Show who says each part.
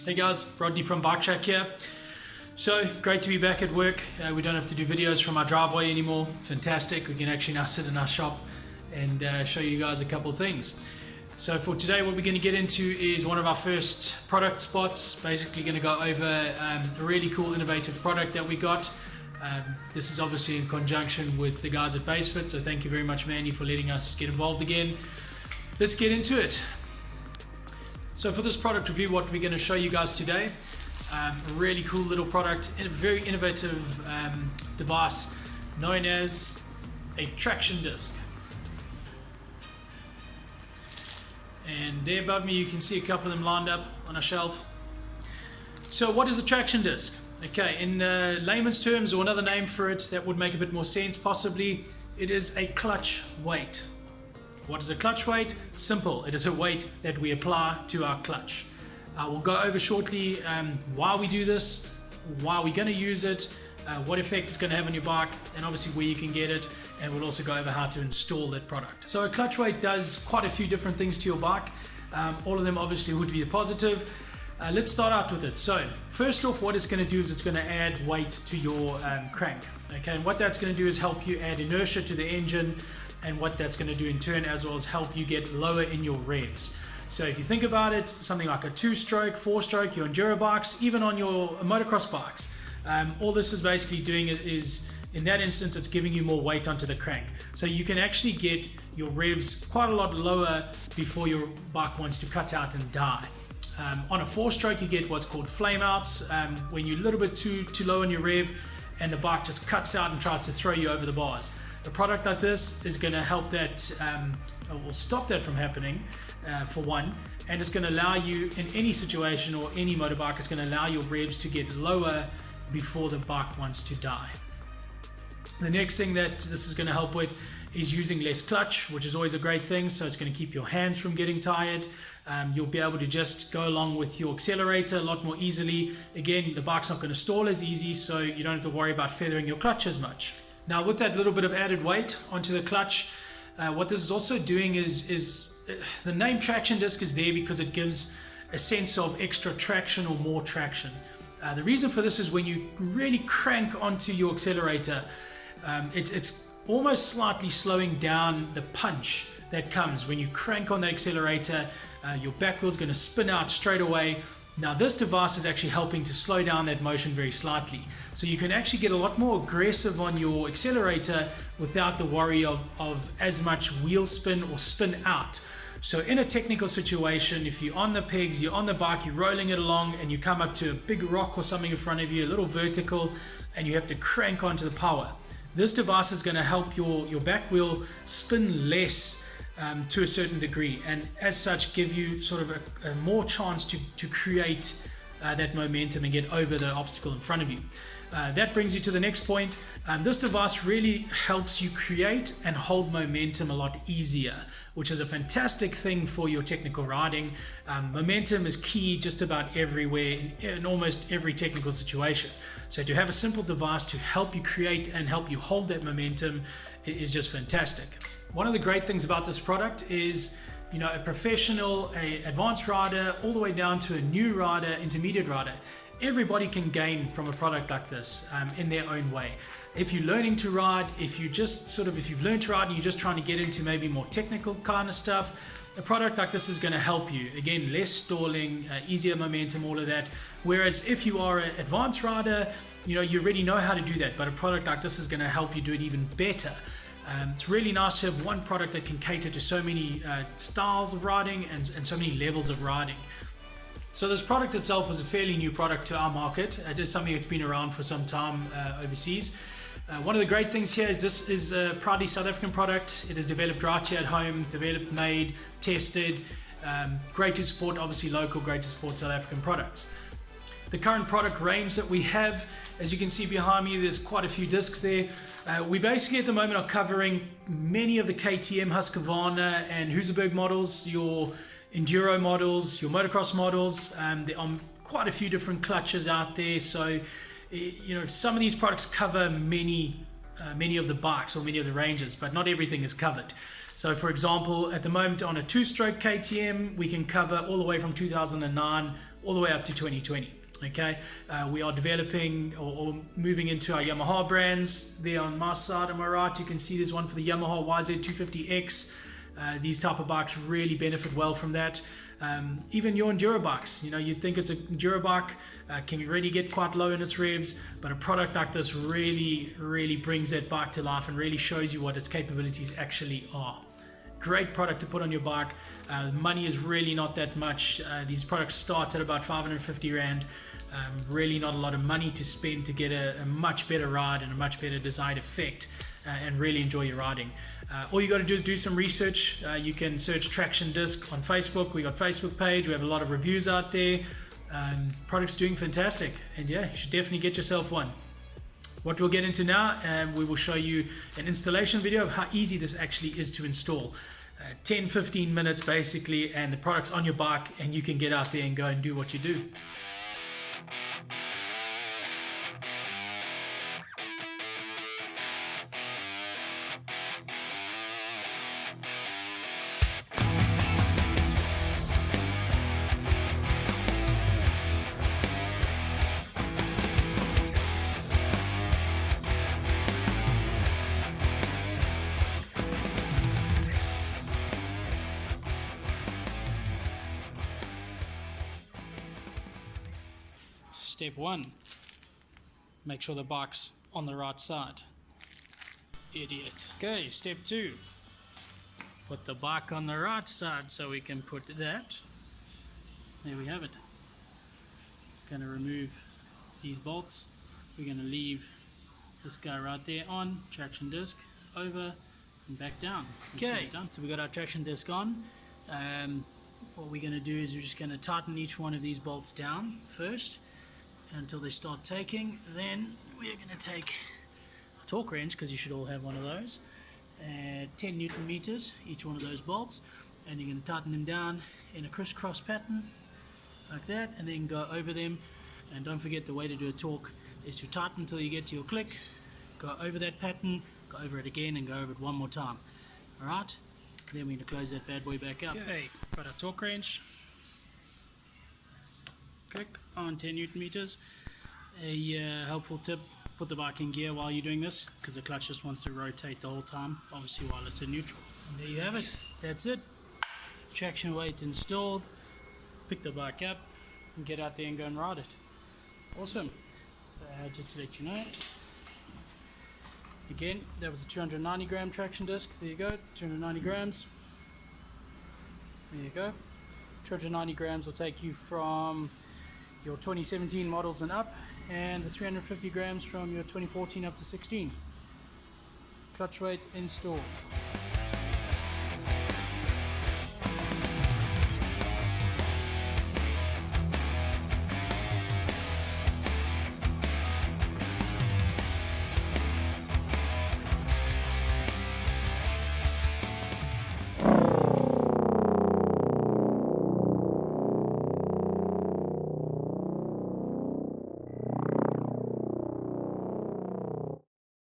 Speaker 1: Hey guys, Rodney from Bike Shack here. So great to be back at work. We don't have to do videos from our driveway anymore. Fantastic. We can actually now sit in our shop and show you guys a couple of things. So for today, what we're going to get into is one of our first product spots. Basically going to go over a really cool innovative product that we got. This is obviously in conjunction with the guys at BaseFit, so thank you very much, Mandy, for letting us get involved again. Let's get into it. So for this product review, what we're going to show you guys today, a really cool little product, a very innovative device known as a traction disc. And there above me you can see a couple of them lined up on a shelf. So what is a traction disc? Okay, in layman's terms, or another name for it that would make a bit more sense possibly, it is a clutch weight. What is a clutch weight? Simple, it is a weight that we apply to our clutch. We'll go over shortly why we do this, why we're going to use it, what effect it's going to have on your bike, and obviously where you can get it, and we'll also go over how to install that product. So a clutch weight does quite a few different things to your bike. All of them obviously would be a positive. Let's start out with it. So first off, what it's going to do is it's going to add weight to your crank. Okay, and what that's going to do is help you add inertia to the engine, and what that's going to do in turn as well is help you get lower in your revs. So if you think about it, something like a 2-stroke, 4-stroke, your enduro bikes, even on your motocross bikes, all this is basically doing is in that instance, it's giving you more weight onto the crank. So you can actually get your revs quite a lot lower before your bike wants to cut out and die. On a 4-stroke, you get what's called flame outs, when you're a little bit too low on your rev and the bike just cuts out and tries to throw you over the bars. A product like this is going to help that, will stop that from happening, for one, and it's going to allow you in any situation or any motorbike, it's going to allow your revs to get lower before the bike wants to die. The next thing that this is going to help with is using less clutch, which is always a great thing. So it's going to keep your hands from getting tired. You'll be able to just go along with your accelerator a lot more easily. Again, the bike's not going to stall as easy, so you don't have to worry about feathering your clutch as much. Now with that little bit of added weight onto the clutch, what this is also doing is the name traction disc is there because it gives a sense of extra traction or more traction. The reason for this is when you really crank onto your accelerator, it's almost slightly slowing down the punch that comes when you crank on the accelerator. Your back wheel's going to spin out straight away. Now this device is actually helping to slow down that motion very slightly, so you can actually get a lot more aggressive on your accelerator without the worry of as much wheel spin or spin out. So in a technical situation, if you're on the pegs, you're on the bike, you're rolling it along and you come up to a big rock or something in front of you, a little vertical, and you have to crank onto the power, this device is going to help your back wheel spin less to a certain degree, and as such give you sort of a more chance to create that momentum and get over the obstacle in front of you. That brings you to the next point. This device really helps you create and hold momentum a lot easier, which is a fantastic thing for your technical riding. Momentum is key just about everywhere in almost every technical situation. So to have a simple device to help you create and help you hold that momentum is just fantastic. One of the great things about this product is, you know, a professional, a advanced rider, all the way down to a new rider, intermediate rider, everybody can gain from a product like this in their own way. If you're learning to ride, if you've learned to ride and you're just trying to get into maybe more technical kind of stuff, a product like this is going to help you. Again, less stalling, easier momentum, all of that. Whereas if you are an advanced rider, you know, you already know how to do that, but a product like this is going to help you do it even better. It's really nice to have one product that can cater to so many styles of riding and so many levels of riding. So this product itself is a fairly new product to our market. It is something that's been around for some time overseas. One of the great things here is this is a proudly South African product. It is developed right here at home, developed, made, tested. Great to support, obviously local, great to support South African products. The current product range that we have, as you can see behind me, there's quite a few discs there. We basically at the moment are covering many of the KTM, Husqvarna and Husaberg models, your enduro models, your motocross models. There are quite a few different clutches out there, so you know, some of these products cover many of the bikes or many of the ranges, but not everything is covered. So for example, at the moment on a 2-stroke KTM, we can cover all the way from 2009 all the way up to 2020. Okay, we are developing or moving into our Yamaha brands. There on my side, on my right, you can see there's one for the Yamaha YZ250X. These type of bikes really benefit well from that. Even your enduro bikes, you'd think it's an enduro bike, can really get quite low in its revs, but a product like this really brings that bike to life and really shows you what its capabilities actually are. Great product to put on your bike. Money is really not that much. These products start at about 550 Rand. Really not a lot of money to spend to get a much better ride and a much better desired effect and really enjoy your riding. All you got to do is do some research. You can search Traction Disc on Facebook. We got Facebook page. We have a lot of reviews out there. Product's doing fantastic, and yeah, you should definitely get yourself one. What we'll get into now, we will show you an installation video of how easy this actually is to install. 10-15 minutes basically, and the product's on your bike, and you can get out there and go and do what you do. Step 1, make sure the bike's on the right side. Idiot. Okay, step 2, put the bike on the right side so we can put that. There we have it. Going to remove these bolts. We're going to leave this guy right there on, traction disc, over and back down. Okay, so we got our traction disc on. What we're going to do is we're just going to tighten each one of these bolts down first until they start taking. Then we're going to take a torque wrench, because you should all have one of those, 10 Newton meters each one of those bolts, and you're going to tighten them down in a crisscross pattern like that, and then go over them. And don't forget, the way to do a torque is to tighten until you get to your click, go over that pattern, go over it again, and go over it one more time. Alright, then we're going to close that bad boy back up. Okay, got our torque wrench. Click on 10 Newton meters. A helpful tip, put the bike in gear while you're doing this, because the clutch just wants to rotate the whole time, obviously while it's in neutral. And there you have it, that's it. Traction weight installed. Pick the bike up and get out there and go and ride it. Awesome. Just to let you know, again, that was a 290 gram traction disc. There you go, 290 grams. There you go. 290 grams will take you from your 2017 models and up, and the 350 grams from your 2014 up to 16. Clutch weight installed.